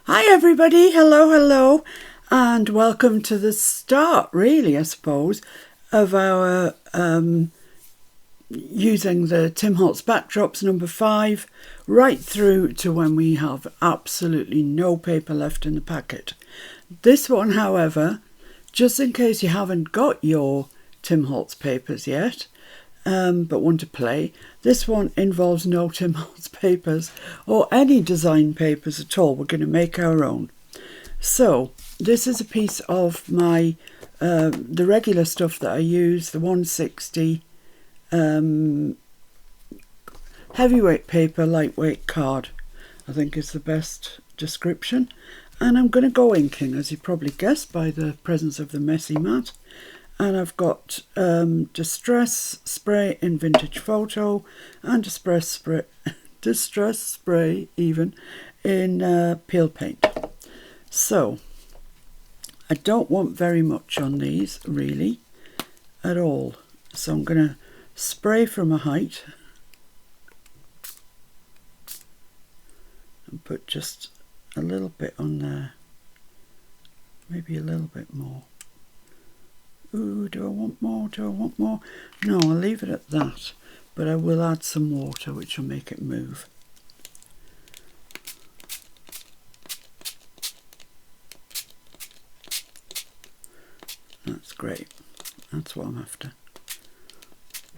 Hi everybody, hello, and welcome to the start, really, I suppose, of our using the Tim Holtz BackDrops number 5 right through to when we have absolutely no paper left in the packet. This one, however, just in case you haven't got your Tim Holtz papers yet, but want to play, this one involves no Tim Holtz papers or any design papers at all. We're going to make our own. So this is a piece of my the regular stuff that I use, the 160 heavyweight paper, lightweight card, I think is the best description. And I'm going to go inking, as you probably guessed by the presence of the messy mat. And I've got Distress Spray in Vintage Photo and Distress Spray even in Peel Paint. So I don't want very much on these really at all. So I'm going to spray from a height and put just a little bit on there, maybe a little bit more. Ooh, do I want more? Do I want more? No, I'll leave it at that, but I will add some water which will make it move. That's great. That's what I'm after.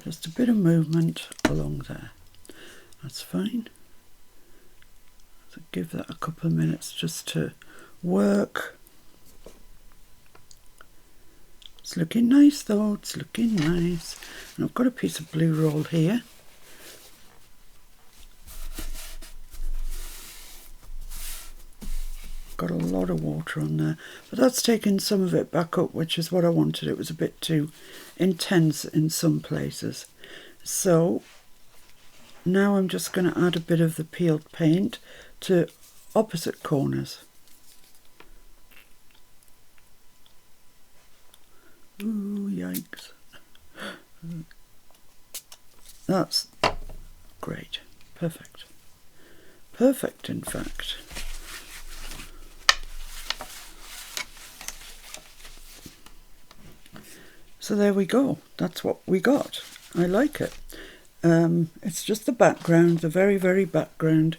Just a bit of movement along there. That's fine. So give that a couple of minutes just to work. It's looking nice though, it's looking nice. And I've got a piece of blue roll here. Got a lot of water on there, but that's taken some of it back up, which is what I wanted. It was a bit too intense in some places. So now I'm just going to add a bit of the peeled paint to opposite corners. Ooh, yikes. That's great. Perfect. Perfect, in fact. So there we go. That's what we got. I like it. It's just the background, the very, very background.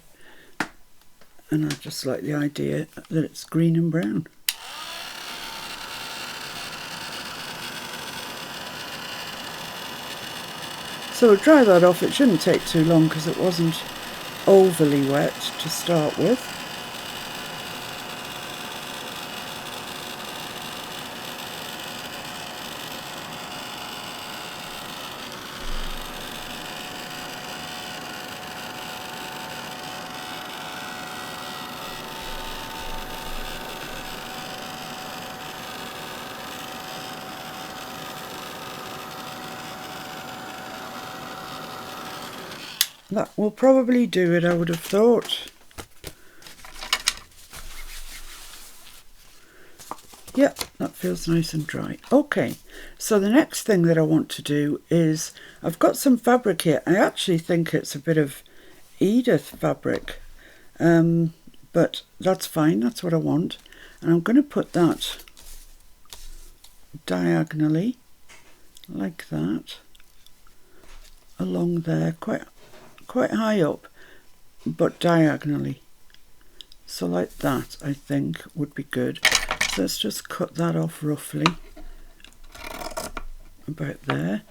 And I just like the idea that it's green and brown. So we'll dry that off. It shouldn't take too long because it wasn't overly wet to start with. That will probably do it, I would have thought. Yep, that feels nice and dry. Okay, so the next thing that I want to do is, I've got some fabric here. I actually think it's a bit of Edith fabric, but that's fine, that's what I want. And I'm going to put that diagonally, like that, along there, quite high up, but diagonally. So like that, I think, would be good. So let's just cut that off roughly, about there.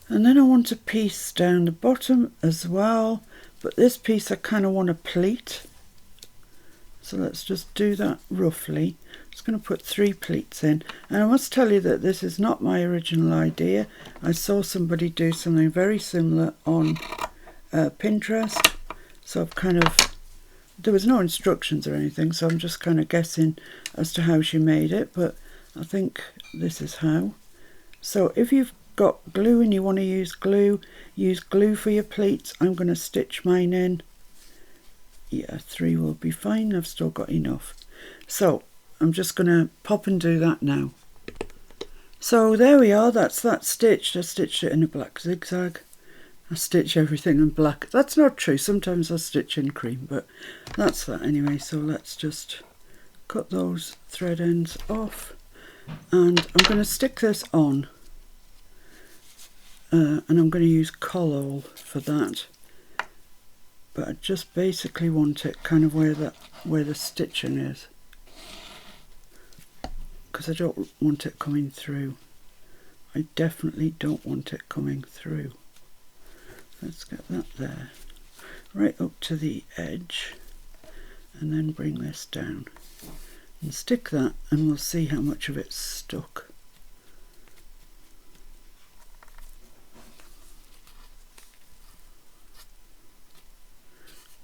And then I want a piece down the bottom as well, but this piece I kind of want to pleat. So let's just do that roughly. I'm just going to put 3 pleats in. And I must tell you that this is not my original idea. I saw somebody do something very similar on Pinterest. So I've kind of, there was no instructions or anything, so I'm just kind of guessing as to how she made it. But I think this is how. So if you've got glue and you want to use glue for your pleats. I'm going to stitch mine in. Yeah, 3 will be fine. I've still got enough. So I'm just going to pop and do that now. So there we are. That's that stitched. I stitched it in a black zigzag. I stitch everything in black. That's not true. Sometimes I stitch in cream, but that's that anyway. So let's just cut those thread ends off. And I'm going to stick this on. And I'm going to use collall for that. But I just basically want it kind of where the stitching is. Because I don't want it coming through. I definitely don't want it coming through. Let's get that there. Right up to the edge. And then bring this down. And stick that, and we'll see how much of it's stuck.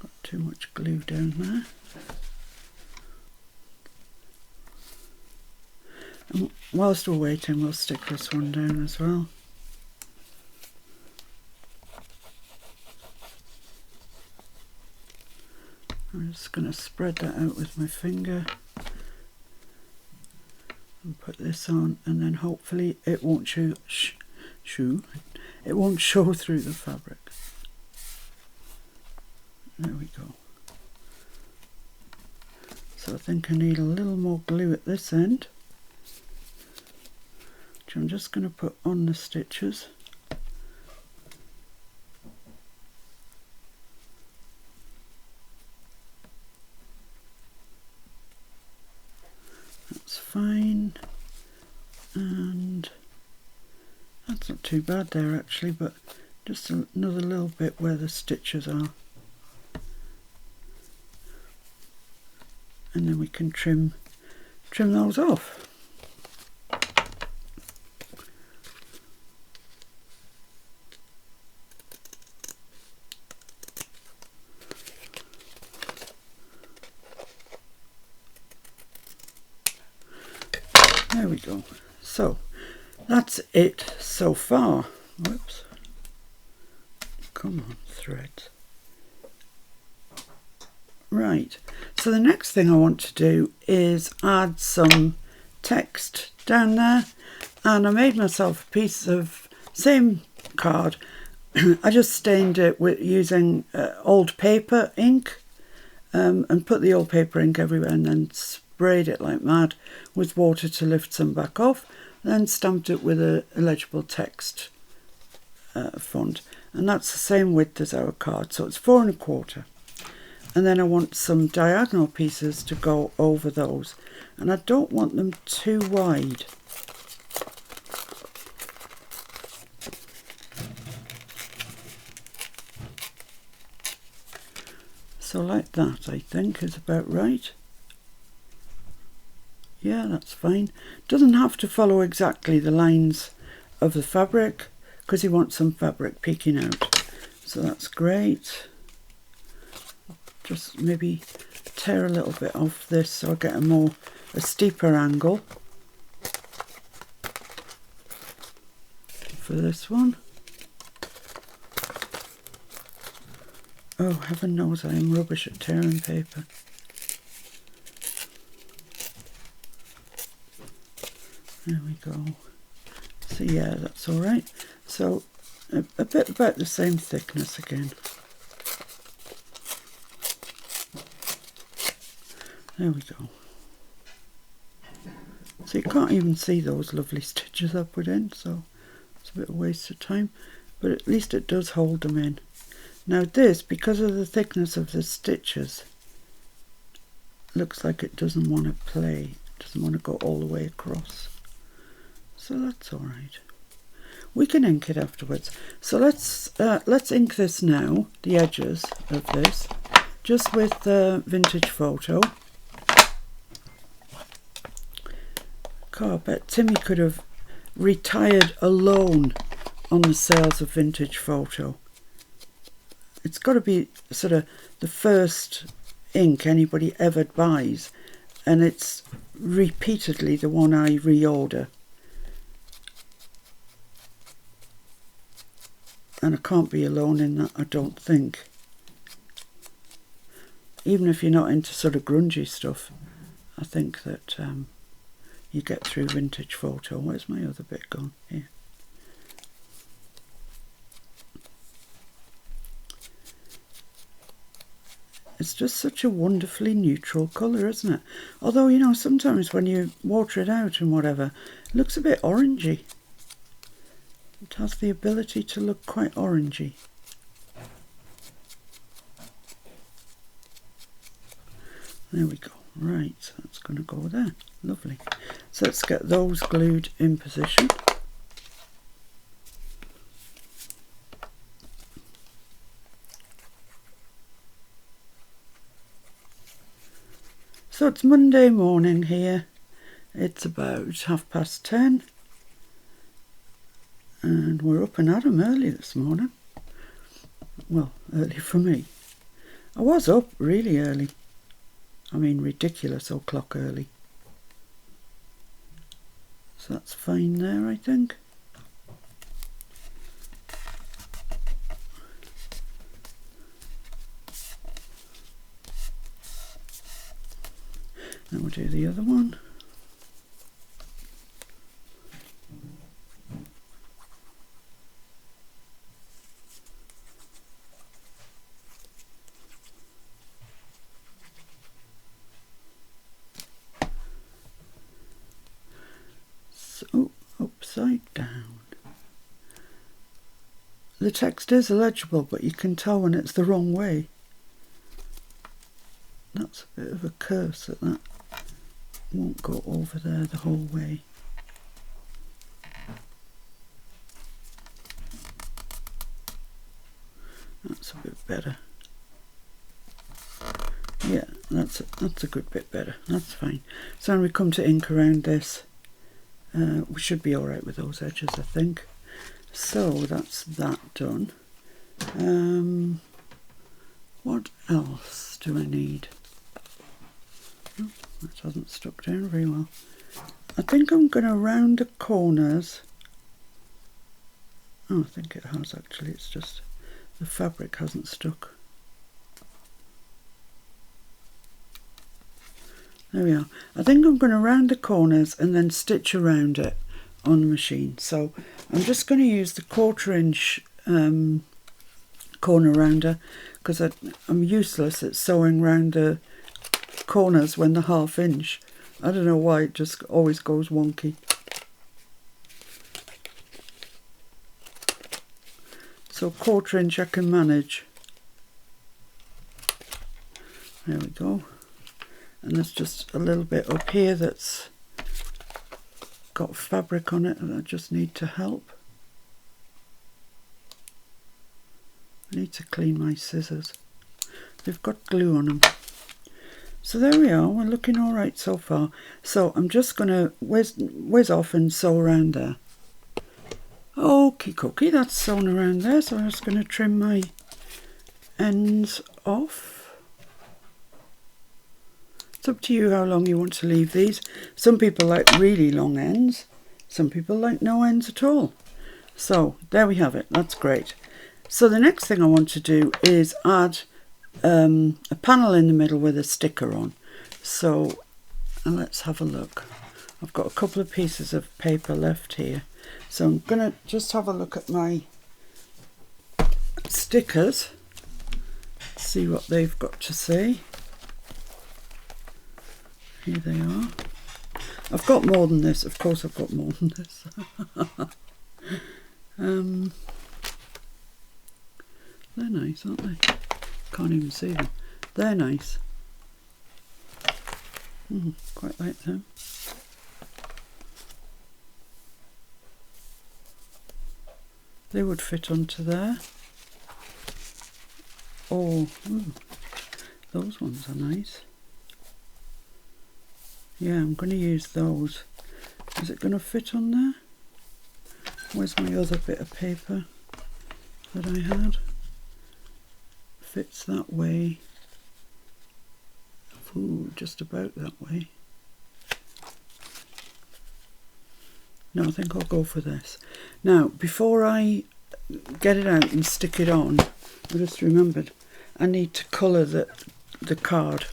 Got too much glue down there. And whilst we're waiting, we'll stick this one down as well. I'm just going to spread that out with my finger and put this on, and then hopefully it won't show through the fabric. There we go. So I think I need a little more glue at this end, which I'm just going to put on the stitches. That's fine, and that's not too bad there actually, but just another little bit where the stitches are. And then we can trim those off. There we go. So that's it so far. Whoops. Come on, threads. Right, so the next thing I want to do is add some text down there, and I made myself a piece of same card. I just stained it with using old paper ink, and put the old paper ink everywhere, and then sprayed it like mad with water to lift some back off, then stamped it with a illegible text font, and that's the same width as our card, so it's 4 1/4. And then I want some diagonal pieces to go over those, and I don't want them too wide. So like that, I think, is about right. Yeah, that's fine. Doesn't have to follow exactly the lines of the fabric, because you want some fabric peeking out. So that's great. Just maybe tear a little bit off this so I get a steeper angle for this one. Oh, heaven knows I am rubbish at tearing paper. There we go. So yeah, that's all right. So a bit about the same thickness again. There we go. So you can't even see those lovely stitches I put in, so it's a bit of a waste of time, but at least it does hold them in. Now this, because of the thickness of the stitches, looks like it doesn't want to play, it doesn't want to go all the way across. So that's all right. We can ink it afterwards. So let's ink this now, the edges of this, just with the vintage photo. God, I bet Timmy could have retired alone on the sales of vintage photo. It's got to be sort of the first ink anybody ever buys, and it's repeatedly the one I reorder. And I can't be alone in that, I don't think. Even if you're not into sort of grungy stuff, I think that you get through vintage photo. Where's my other bit gone? Here. It's just such a wonderfully neutral colour, isn't it? Although, you know, sometimes when you water it out and whatever, it looks a bit orangey. It has the ability to look quite orangey. There we go. Right, so that's going to go there. Lovely. So let's get those glued in position. So it's Monday morning here. It's about 10:30. And we're up and at 'em early this morning. Well, early for me. I was up really early. I mean, ridiculous o'clock early. So that's fine there, I think. Then we'll do the other one. So, upside down. The text is illegible, but you can tell when it's the wrong way. That's a bit of a curse that won't go over there the whole way. That's a bit better. Yeah, that's a good bit better. That's fine. So when we come to ink around this, we should be all right with those edges, I think. So that's that done. What else do I need? Oh, that hasn't stuck down very well. I think I'm going to round the corners. Oh, I think it has actually. It's just the fabric hasn't stuck. There we are. I think I'm going to round the corners and then stitch around it on the machine. So I'm just going to use the 1/4 inch corner rounder because I'm useless at sewing round the corners when they're 1/2 inch. I don't know why, it just always goes wonky. So 1/4 inch I can manage. There we go. And there's just a little bit up here that's got fabric on it and I just need to help. I need to clean my scissors. They've got glue on them. So there we are, we're looking all right so far. So I'm just going to whiz off and sew around there. Okie dokie, that's sewn around there, so I'm just going to trim my ends off. It's up to you how long you want to leave these. Some people like really long ends, some people like no ends at all. So there we have it, that's great. So the next thing I want to do is add a panel in the middle with a sticker on. So let's have a look. I've got a couple of pieces of paper left here. So I'm going to just have a look at my stickers, see what they've got to say. Here they are. I've got more than this, of course I've got more than this. They're nice, aren't they? Can't even see them. They're nice. Quite like them. They would fit onto there. Oh, those ones are nice. Yeah, I'm going to use those. Is it going to fit on there? Where's my other bit of paper that I had? Fits that way. Ooh, just about that way. No, I think I'll go for this. Now, before I get it out and stick it on, I just remembered I need to colour the card.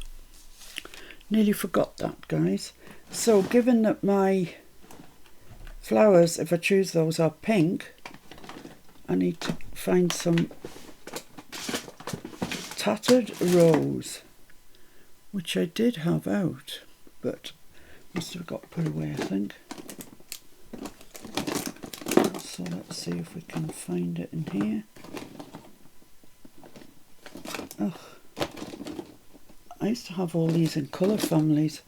Nearly forgot that, guys. So given that my flowers, if I choose those, are pink, I need to find some Tattered Rose, which I did have out, but must have got put away, I think. So let's see if we can find it in here. Ugh. I used to have all these in colour families,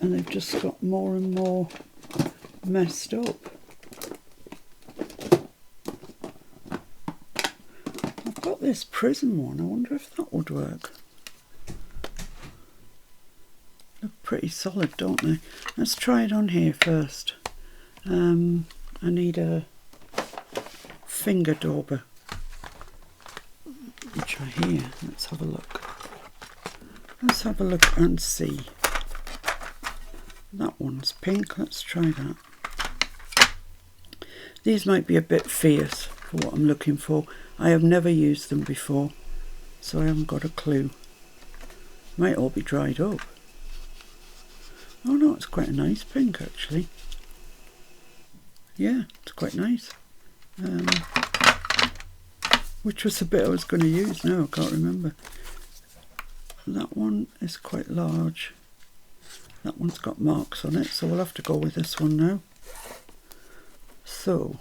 and they've just got more and more messed up. I've got this prism one, I wonder if that would work. Look pretty solid, don't they? Let's try it on here first. I need a finger dauber, which are here. Let's have a look. Let's have a look and see. That one's pink, let's try that. These might be a bit fierce for what I'm looking for. I have never used them before, so I haven't got a clue. Might all be dried up. Oh no, it's quite a nice pink actually. Yeah, it's quite nice. Which was the bit I was going to use now, I can't remember. That one is quite large. That one's got marks on it, so we'll have to go with this one now. So,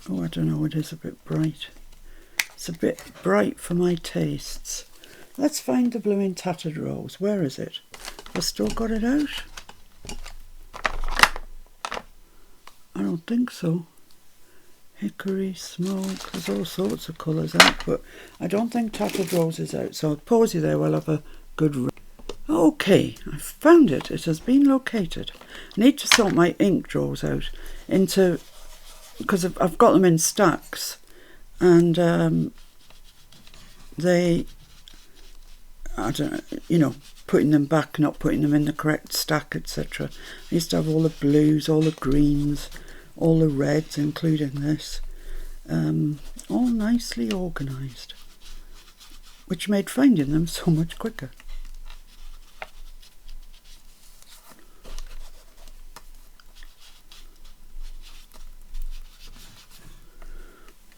oh, I don't know, it is a bit bright. It's a bit bright for my tastes. Let's find the blooming Tattered Rose. Where is it? I've still got it out? I don't think so. Hickory, smoke, there's all sorts of colours out, but I don't think Tattered Rose is out, so I'll pause you there while I have a good read. Okay, I found it. It has been located. I need to sort my ink drawers out into, because I've got them in stacks, and they, I don't know, you know, putting them back, not putting them in the correct stack, etc. I used to have all the blues, all the greens, all the reds, including this, all nicely organised, which made finding them so much quicker.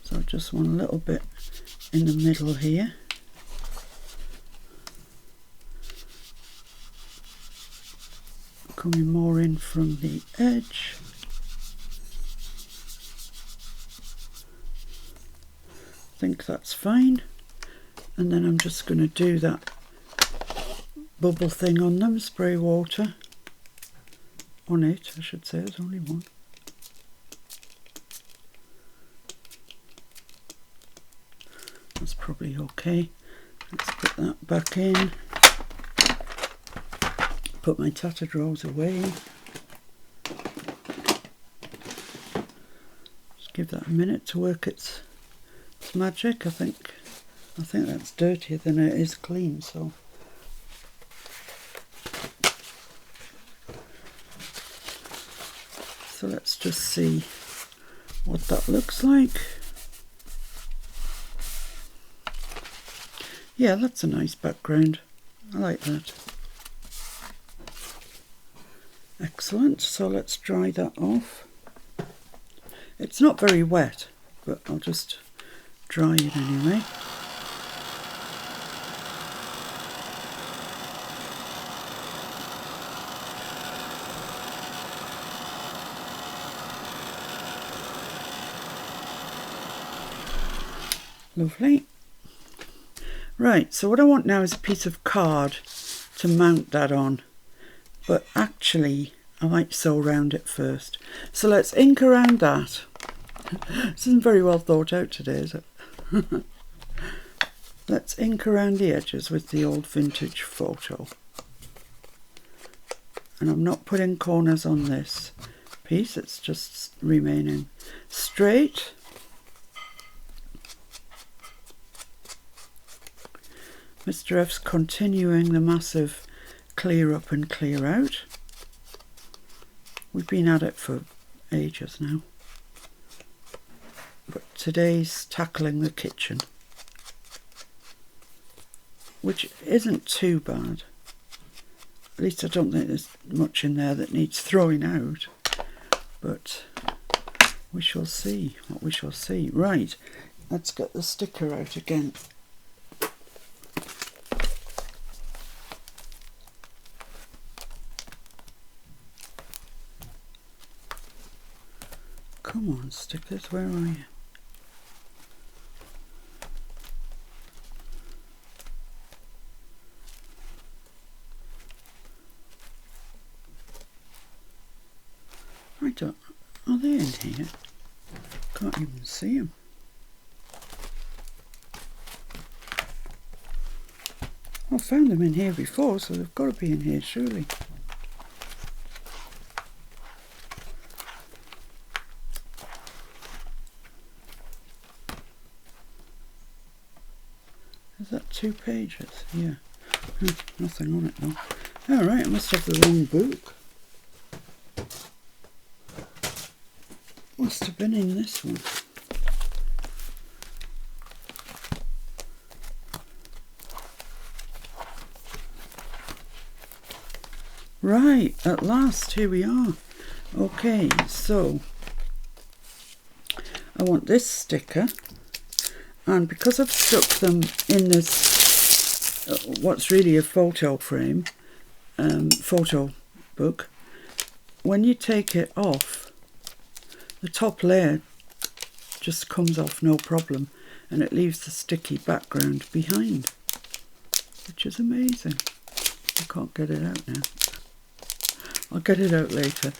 So just one little bit in the middle here. Coming more in from the edge. I think that's fine. And then I'm just going to do that bubble thing on them, spray water on it, I should say, there's only one. That's probably okay. Let's put that back in. Put my Tattered Rose away. Just give that a minute to work its magic. I think that's dirtier than it is clean, so let's just see what that looks like. Yeah, that's a nice background. I like that. Excellent, so let's dry that off. It's not very wet, but I'll just dry it anyway. Lovely. Right, so what I want now is a piece of card to mount that on, but actually I might sew around it first. So let's ink around that. This isn't very well thought out today, is it? Let's ink around the edges with the old vintage photo. And I'm not putting corners on this piece, it's just remaining straight. Mr. F's continuing the massive clear up and clear out. We've been at it for ages now. But today's tackling the kitchen, which isn't too bad. At least I don't think there's much in there that needs throwing out. But We shall see what we shall see. Right, let's get the sticker out again. Come on, stickers, where are you? Are they in here? Can't even see them. I found them in here before, so they've got to be in here, surely. Is that 2 pages? Yeah. Nothing on it though. Alright, I must have the wrong book. Must have been in this one. Right, at last, here we are. Okay, so I want this sticker, and because I've stuck them in this, what's really a photo frame, photo book, when you take it off, the top layer just comes off no problem, and it leaves the sticky background behind, which is amazing. I can't get it out now. I'll get it out later.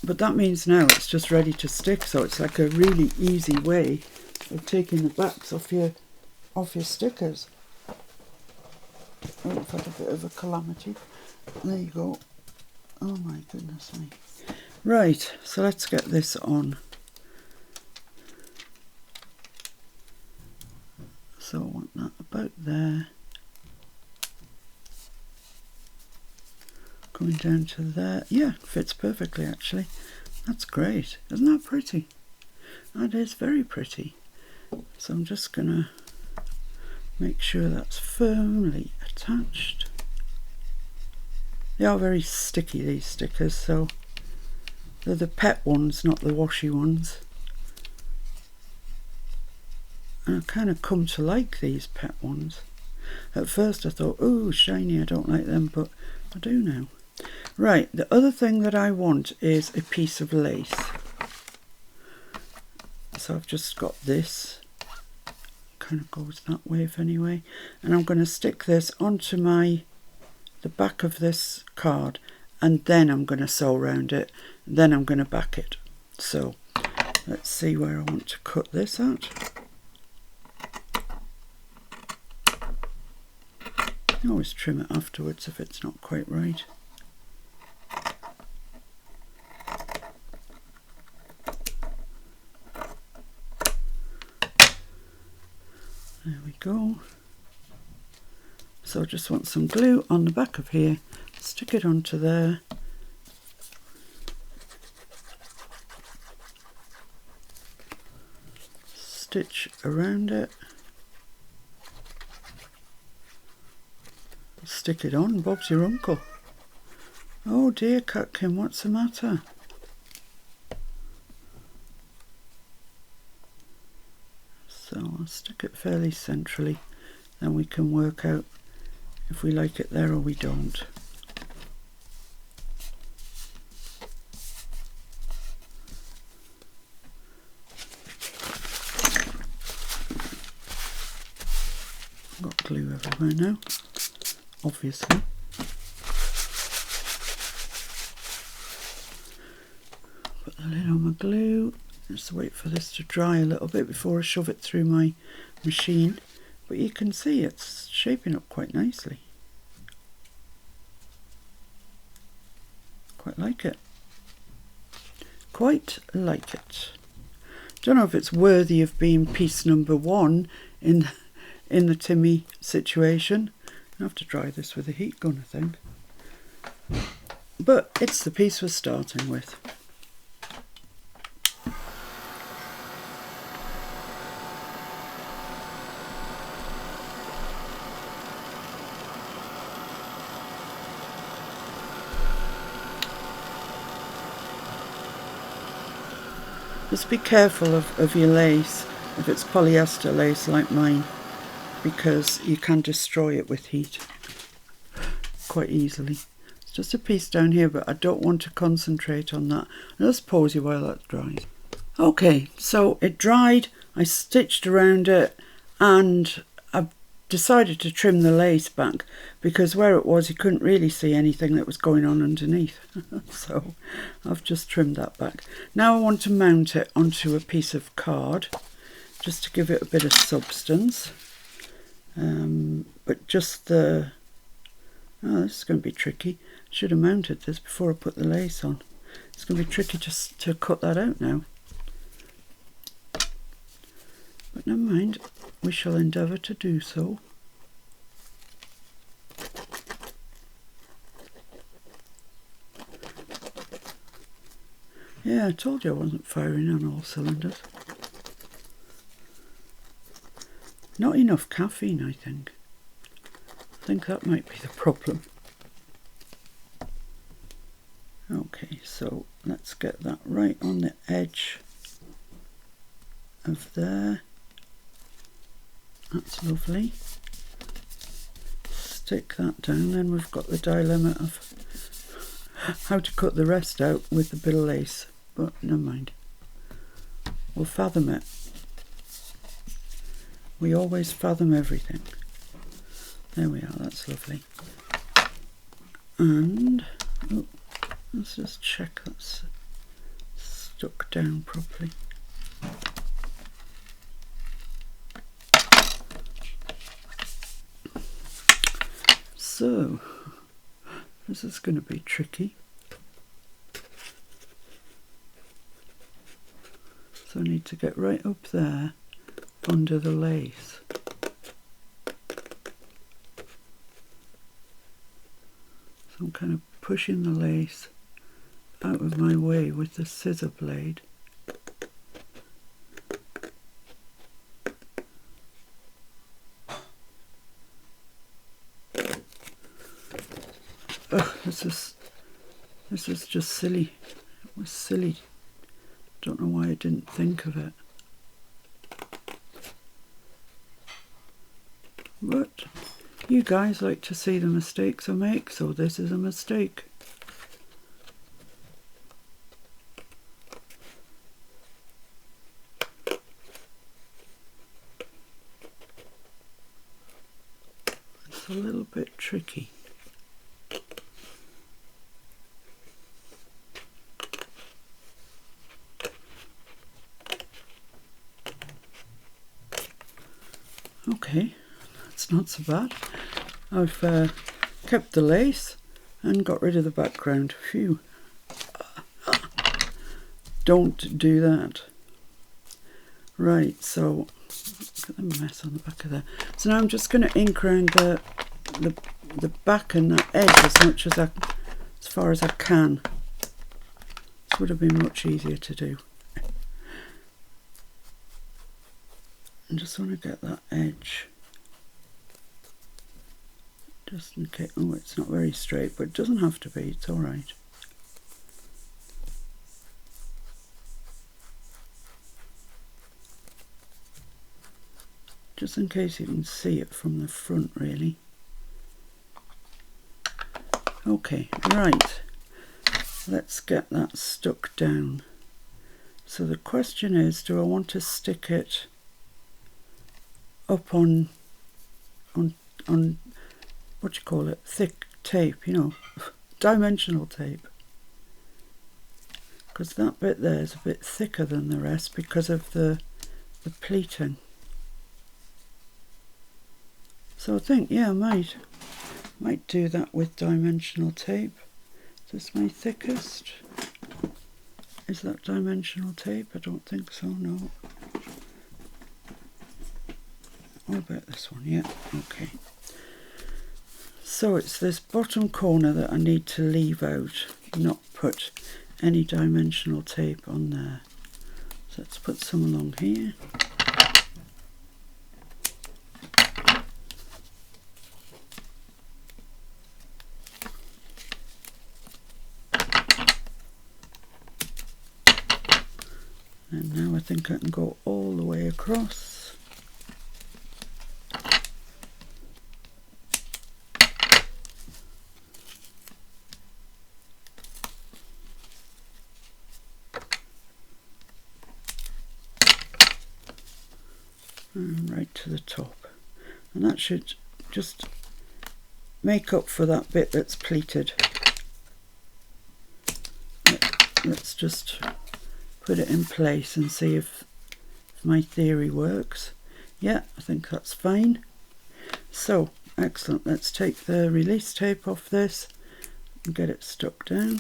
But that means now it's just ready to stick, so it's like a really easy way of taking the backs off your stickers. Oh, I've had a bit of a calamity. There you go. Oh my goodness me. Right, so let's get this on. So I want that about there. Coming down to there. Yeah, fits perfectly actually. That's great. Isn't that pretty? That is very pretty. So I'm just going to make sure that's firmly attached. They are very sticky, these stickers, so they're the pet ones, not the washy ones. And I've kind of come to like these pet ones. At first I thought, oh, shiny, I don't like them, but I do now. Right, the other thing that I want is a piece of lace. So I've just got this. Kind of goes that way anyway. And I'm going to stick this onto the back of this card, and then I'm going to sew around it, and then I'm going to back it. So let's see where I want to cut this at. You always trim it afterwards if it's not quite right. There we go. So I just want some glue on the back of here, stick it onto there. Stitch around it. Stick it on, Bob's your uncle. Oh dear, Catkin, what's the matter? So I'll stick it fairly centrally, then we can work out if we like it there or we don't. I've got glue everywhere now, obviously. Put the lid on my glue. Just wait for this to dry a little bit before I shove it through my machine. But you can see it's shaping up quite nicely. Quite like it. Quite like it. Don't know if it's worthy of being piece number 1 in the Timmy situation. I have to dry this with a heat gun, I think. But it's the piece we're starting with. Just be careful of your lace, if it's polyester lace like mine, because you can destroy it with heat quite easily. It's just a piece down here, but I don't want to concentrate on that. I'll just pause you while that dries. Okay, so it dried, I stitched around it, and I've decided to trim the lace back because where it was you couldn't really see anything that was going on underneath. So I've just trimmed that back. Now I want to mount it onto a piece of card just to give it a bit of substance. But just the... Oh, this is going to be tricky. Should have mounted this before I put the lace on. It's going to be tricky just to cut that out now. But never mind, we shall endeavour to do so. Yeah, I told you I wasn't firing on all cylinders. Not enough caffeine, I think. I think that might be the problem. Okay, so let's get that right on the edge of there. That's lovely. Stick that down, then we've got the dilemma of how to cut the rest out with the bit of lace, but never mind. We'll fathom it. We always fathom everything. There we are, that's lovely. And oh, let's just check that's stuck down properly. So, this is going to be tricky. So I need to get right up there under the lace. So I'm kind of pushing the lace out of my way with the scissor blade. Ugh, this is just silly. It was silly. Don't know why I didn't think of it. But you guys like to see the mistakes I make, so this is a mistake. It's a little bit tricky. Okay, that's not so bad. I've kept the lace and got rid of the background. Phew. Don't do that. Right, so look at the mess on the back of there. So now I'm just going to ink around the back and that edge as far as I can. This would have been much easier to do. I just want to get that edge. Just in case. Oh, it's not very straight, but it doesn't have to be. It's all right. Just in case you can see it from the front, really. Okay, right. Let's get that stuck down. So the question is, do I want to stick it up on what do you call it, thick tape, you know, dimensional tape, because that bit there is a bit thicker than the rest because of the pleating. So I think, yeah, I might do that with dimensional tape. Is this my thickest? Is that dimensional tape? I don't think so, no. What about this one? Yeah, okay. So it's this bottom corner that I need to leave out, not put any dimensional tape on there. So let's put some along here. And think I can go all the way across. And right to the top. And that should just make up for that bit that's pleated. Let's just put it in place and see if my theory works. Yeah, I think that's fine. So, excellent. Let's take the release tape off this and get it stuck down.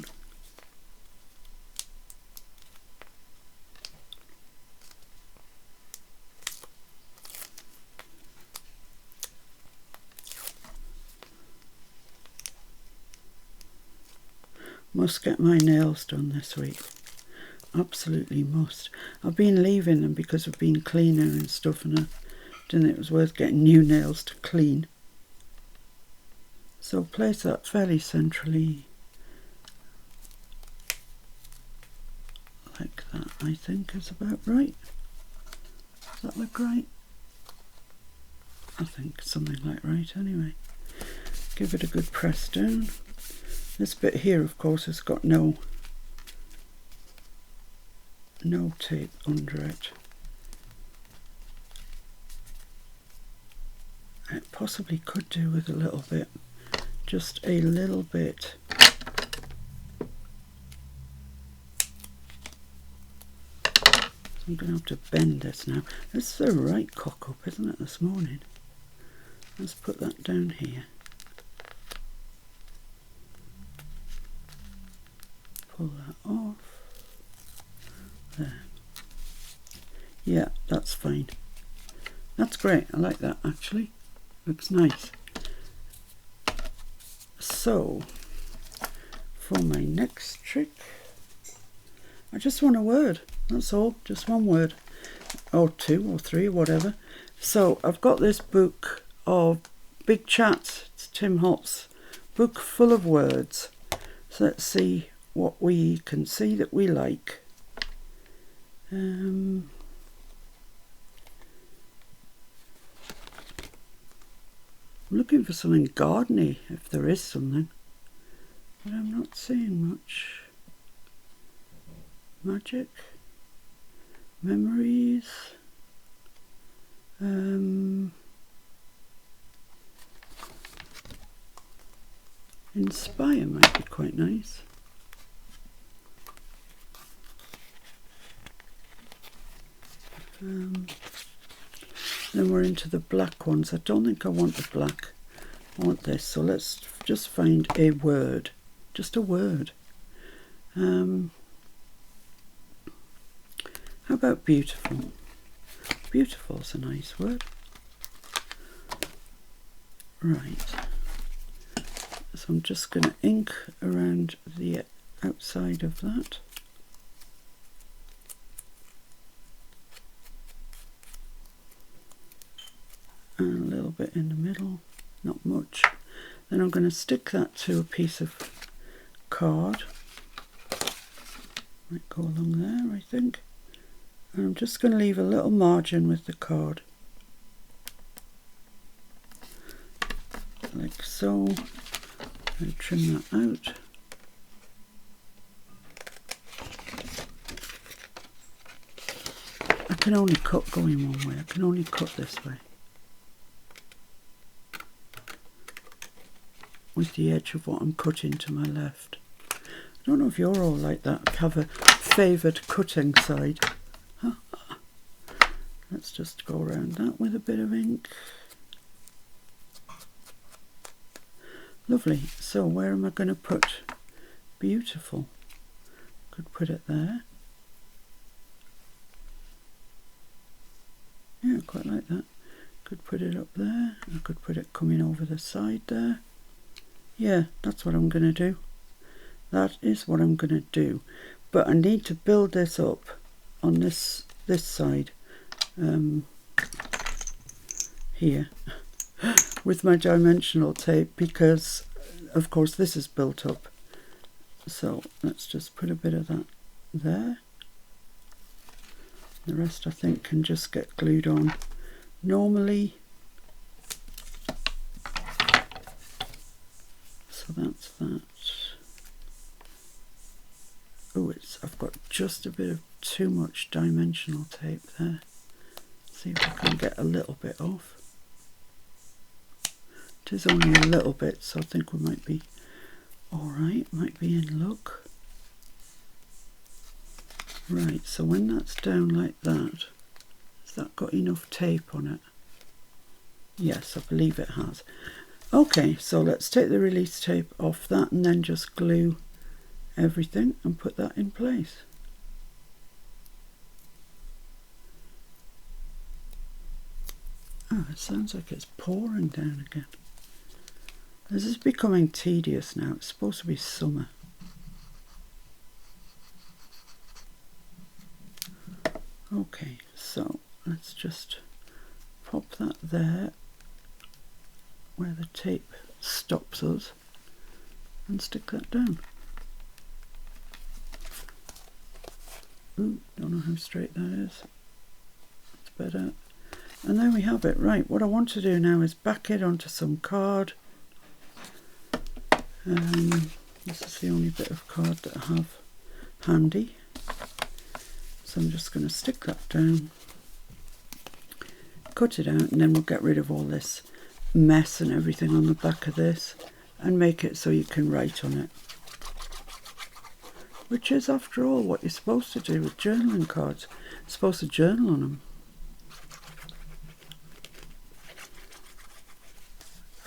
Must get my nails done this week. Absolutely must. I've been leaving them because I've been cleaner and stuff, and I didn't think it was worth getting new nails to clean. So place that fairly centrally, like that. I think is about right. Does that look right? I think something like right anyway. Give it a good press down. This bit here, of course, has got no tape under it. It possibly could do with a little bit, just a little bit. I'm going to have to bend this now. This is the right cock up, isn't it, this morning? Let's put that down here. Pull that off. There. Yeah, that's fine. That's great. I like that actually. Looks nice. So, for my next trick, I just want a word. That's all. Just one word. Or two or three or whatever. So, I've got this book of Big Chats. It's Tim Holt's book full of words. So, let's see what we can see that we like. I'm looking for something gardeny, if there is something, but I'm not seeing much. Magic, memories, inspire might be quite nice. Then we're into the black ones. I don't think I want the black. I want this. So let's just find a word. Just a word. How about beautiful? Beautiful's a nice word. Right. So I'm just going to ink around the outside of that. And a little bit in the middle, not much. Then I'm going to stick that to a piece of card. Might go along there, I think. And I'm just going to leave a little margin with the card. Like so. And trim that out. I can only cut going one way. I can only cut this way. With the edge of what I'm cutting to my left. I don't know if you're all like that. I have a favoured cutting side. Let's just go around that with a bit of ink. Lovely. So where am I going to put beautiful? Could put it there. Yeah, I quite like that. Could put it up there. I could put it coming over the side there. Yeah, that's what I'm going to do. That is what I'm going to do. But I need to build this up on this side here with my dimensional tape, because of course this is built up. So let's just put a bit of that there. The rest I think can just get glued on normally. So that's that. Oh, I've got just a bit of too much dimensional tape there. See if I can get a little bit off. It is only a little bit, so I think we might be alright, might be in luck. Right, so when that's down like that, has that got enough tape on it? Yes, I believe it has. Okay, so let's take the release tape off that and then just glue everything and put that in place. Oh, it sounds like it's pouring down again. This is becoming tedious now. It's supposed to be summer. Okay, so let's just pop that there where the tape stops us and stick that down. Ooh, don't know how straight that is. It's better. And there we have it. Right, what I want to do now is back it onto some card. This is the only bit of card that I have handy. So I'm just going to stick that down, cut it out, and then we'll get rid of all this mess and everything on the back of this and make it so you can write on it. Which is, after all, what you're supposed to do with journaling cards. You're supposed to journal on them.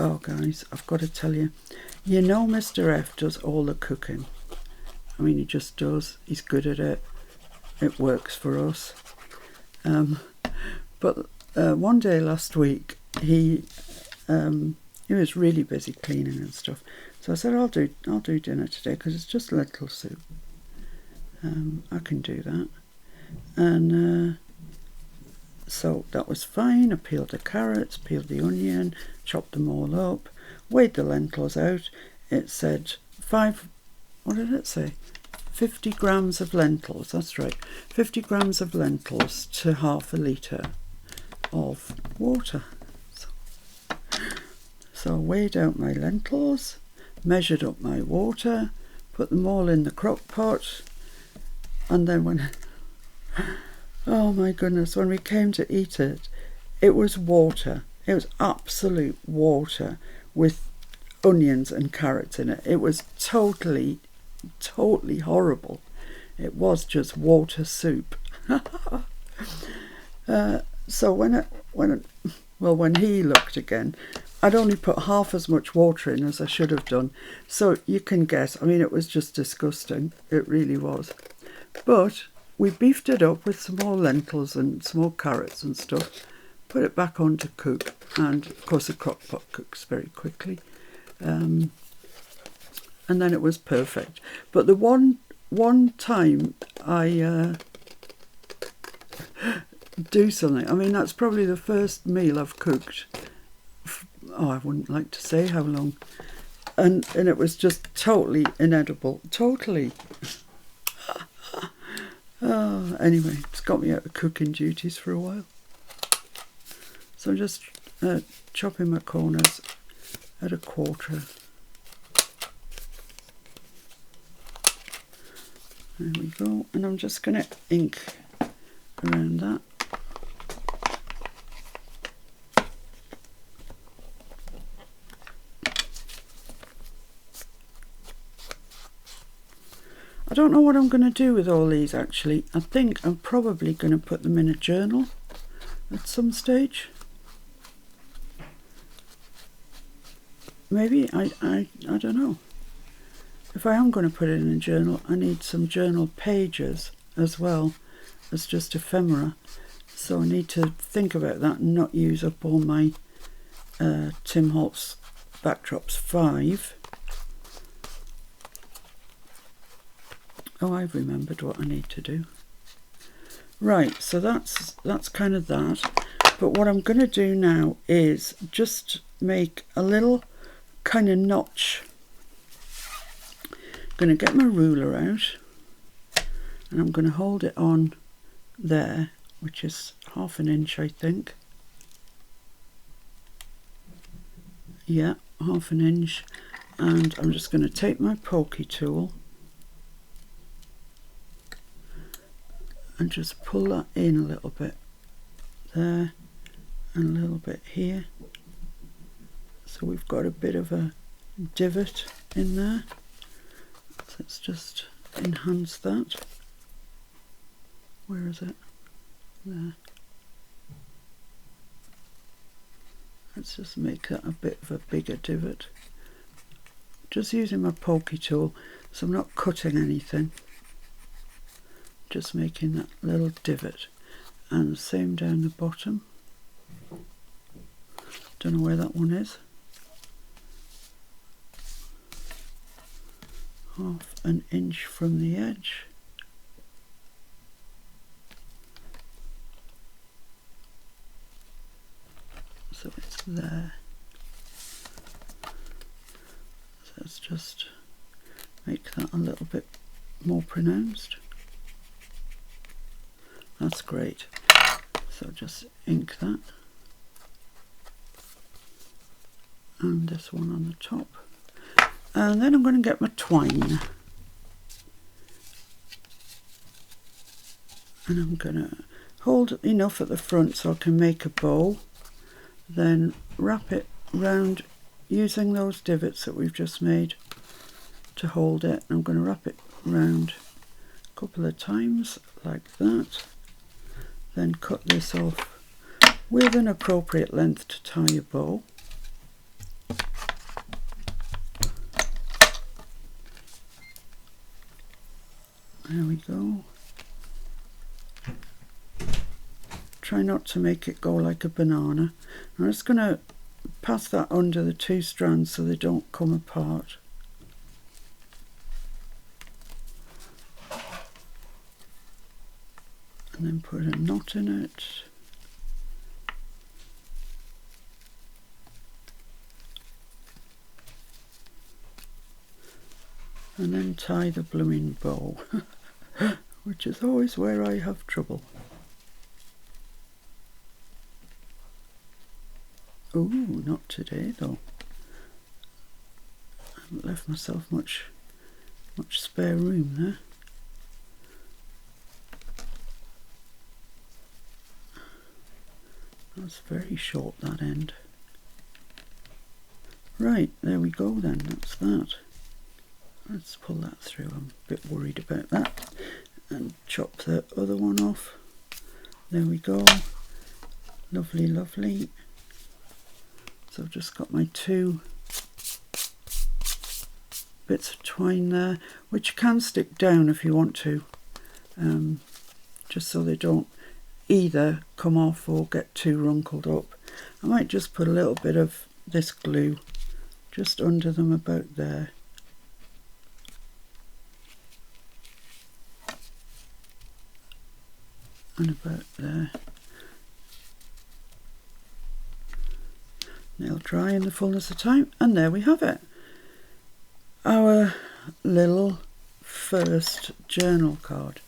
Oh, guys, I've got to tell you, you know Mr. F does all the cooking. I mean, he just does. He's good at it. It works for us. But one day last week, he was really busy cleaning and stuff. So I said, I'll do dinner today because it's just lentil soup. I can do that. And so that was fine. I peeled the carrots, peeled the onion, chopped them all up, weighed the lentils out. It said what did it say? 50 grams of lentils, that's right. 50 grams of lentils to half a litre of water. So I weighed out my lentils, measured up my water, put them all in the crock pot, and then when, oh my goodness, when we came to eat it, it was water. It was absolute water with onions and carrots in it. It was totally horrible. It was just water soup. So when he looked again, I'd only put half as much water in as I should have done. So you can guess, I mean, it was just disgusting. It really was. But we beefed it up with some more lentils and some more carrots and stuff, put it back on to cook, and of course the crock pot cooks very quickly. And then it was perfect. But the one time I do something, I mean, that's probably the first meal I've cooked. I wouldn't like to say how long. And it was just totally inedible. Totally. Oh, anyway, it's got me out of cooking duties for a while. So I'm just chopping my corners at 1/4. There we go, and I'm just going to ink around that. I don't know what I'm going to do with all these actually. I think I'm probably going to put them in a journal at some stage. Maybe, I don't know. If I am going to put it in a journal, I need some journal pages as well as just ephemera. So I need to think about that and not use up all my Tim Holtz BackDrops 5. Oh, I've remembered what I need to do. Right, so that's kind of that. But what I'm going to do now is just make a little kind of notch. I'm going to get my ruler out and I'm going to hold it on there which is 1/2 inch, I think. Yeah, 1/2 inch. And I'm just going to take my pokey tool and just pull that in a little bit there and a little bit here. So we've got a bit of a divot in there. So let's just enhance that. Where is it? There. Let's just make that a bit of a bigger divot. Just using my pokey tool, so I'm not cutting anything. Just making that little divot. And the same down the bottom. Don't know where that one is. 1/2 inch from the edge. So it's there. So let's just make that a little bit more pronounced. That's great. So just ink that. And this one on the top. And then I'm going to get my twine. And I'm going to hold enough at the front so I can make a bow. Then wrap it round using those divots that we've just made to hold it. I'm going to wrap it round a couple of times like that. Then cut this off with an appropriate length to tie a bow. There we go. Try not to make it go like a banana. I'm just going to pass that under the 2 strands so they don't come apart. And then put a knot in it. And then tie the blooming bow, which is always where I have trouble. Ooh, not today though. I haven't left myself much spare room there. That's very short, that end. Right, there we go then, that's that. Let's pull that through, I'm a bit worried about that. And chop the other one off. There we go. Lovely, lovely. So I've just got my 2 bits of twine there, which you can stick down if you want to, just so they don't either come off or get too wrinkled up. I might just put a little bit of this glue just under them about there. And about there. They'll dry in the fullness of time, and there we have it. Our little first journaling card.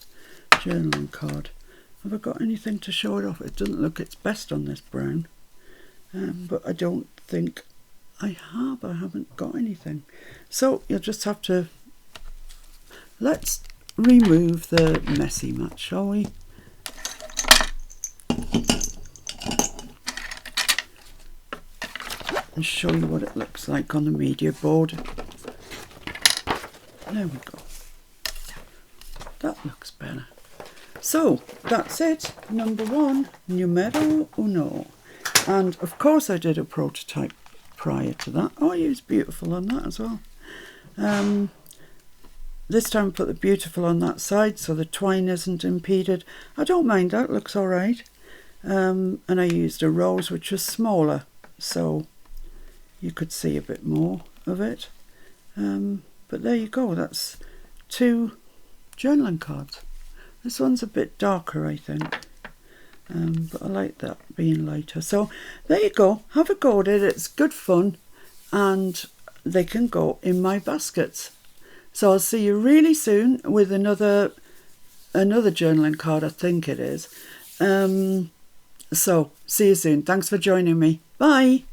Have I got anything to show it off? It doesn't look its best on this brown, but I don't think I have. I haven't got anything. So you'll just have to, let's remove the messy mat, shall we? And show you what it looks like on the media board. There we go. That looks better. So that's it. Number 1, numero uno. And of course I did a prototype prior to that. Oh, I used beautiful on that as well. This time I put the beautiful on that side so the twine isn't impeded. I don't mind that, looks alright. And I used a rose which was smaller, so you could see a bit more of it. But there you go, that's 2 journaling cards. This one's a bit darker, I think, but I like that being lighter. So there you go, have a go at it, it's good fun, and they can go in my baskets. So I'll see you really soon with another journaling card, I think it is. So see you soon. Thanks for joining me. Bye.